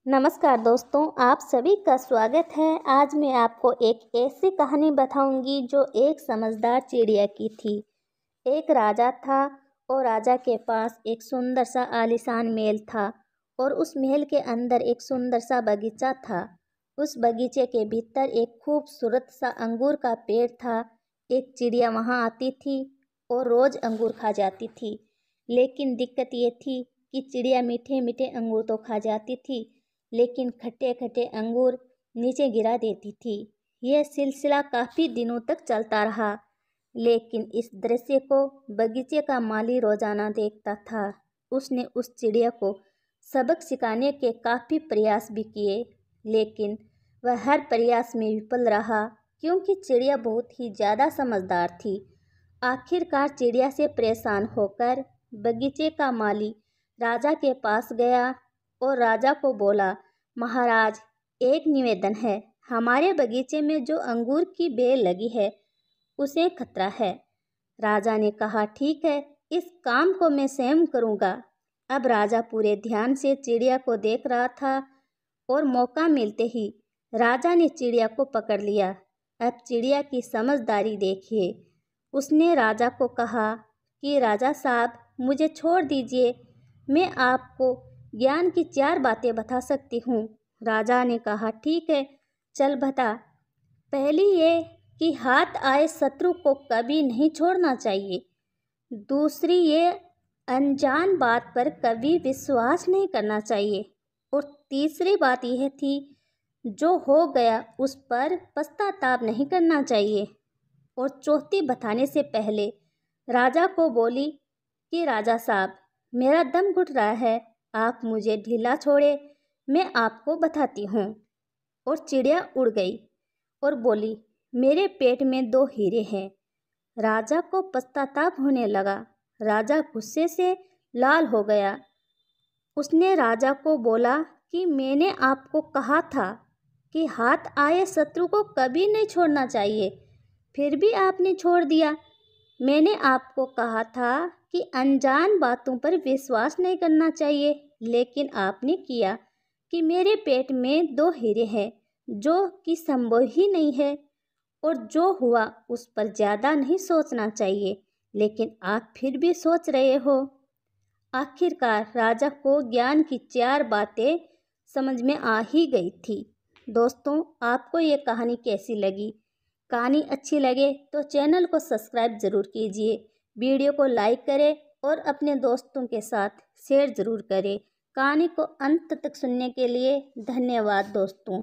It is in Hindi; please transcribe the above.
नमस्कार दोस्तों, आप सभी का स्वागत है। आज मैं आपको एक ऐसी कहानी बताऊंगी जो एक समझदार चिड़िया की थी। एक राजा था और राजा के पास एक सुंदर सा आलीशान महल था और उस महल के अंदर एक सुंदर सा बगीचा था। उस बगीचे के भीतर एक खूबसूरत सा अंगूर का पेड़ था। एक चिड़िया वहाँ आती थी और रोज़ अंगूर खा जाती थी, लेकिन दिक्कत ये थी कि चिड़िया मीठे मीठे अंगूर तो खा जाती थी, लेकिन खट्टे खट्टे अंगूर नीचे गिरा देती थी। यह सिलसिला काफ़ी दिनों तक चलता रहा, लेकिन इस दृश्य को बगीचे का माली रोजाना देखता था। उसने उस चिड़िया को सबक सिखाने के काफ़ी प्रयास भी किए, लेकिन वह हर प्रयास में विफल रहा क्योंकि चिड़िया बहुत ही ज़्यादा समझदार थी। आखिरकार चिड़िया से परेशान होकर बगीचे का माली राजा के पास गया और राजा को बोला, महाराज, एक निवेदन है। हमारे बगीचे में जो अंगूर की बेल लगी है उसे खतरा है। राजा ने कहा, ठीक है, इस काम को मैं स्वयं करूँगा। अब राजा पूरे ध्यान से चिड़िया को देख रहा था और मौका मिलते ही राजा ने चिड़िया को पकड़ लिया। अब चिड़िया की समझदारी देखिए। उसने राजा को कहा कि राजा साहब, मुझे छोड़ दीजिए, मैं आपको ज्ञान की 4 बातें बता सकती हूँ। राजा ने कहा, ठीक है, चल बता। पहली ये कि हाथ आए शत्रु को कभी नहीं छोड़ना चाहिए। दूसरी ये, अनजान बात पर कभी विश्वास नहीं करना चाहिए। और तीसरी बात यह थी, जो हो गया उस पर पश्चाताप नहीं करना चाहिए। और चौथी बताने से पहले राजा को बोली कि राजा साहब, मेरा दम घुट रहा है, आप मुझे ढीला छोड़े, मैं आपको बताती हूँ। और चिड़िया उड़ गई और बोली, मेरे पेट में 2 हीरे हैं। राजा को पश्चाताप होने लगा। राजा गुस्से से लाल हो गया। उसने राजा को बोला कि मैंने आपको कहा था कि हाथ आए शत्रु को कभी नहीं छोड़ना चाहिए, फिर भी आपने छोड़ दिया। मैंने आपको कहा था कि अनजान बातों पर विश्वास नहीं करना चाहिए, लेकिन आपने किया। कि मेरे पेट में 2 हीरे हैं, जो कि संभव ही नहीं है, और जो हुआ उस पर ज़्यादा नहीं सोचना चाहिए, लेकिन आप फिर भी सोच रहे हो। आखिरकार राजा को ज्ञान की 4 बातें समझ में आ ही गई थी। दोस्तों, आपको ये कहानी कैसी लगी? कहानी अच्छी लगे तो चैनल को सब्सक्राइब ज़रूर कीजिए, वीडियो को लाइक करें और अपने दोस्तों के साथ शेयर ज़रूर करें। कहानी को अंत तक सुनने के लिए धन्यवाद दोस्तों।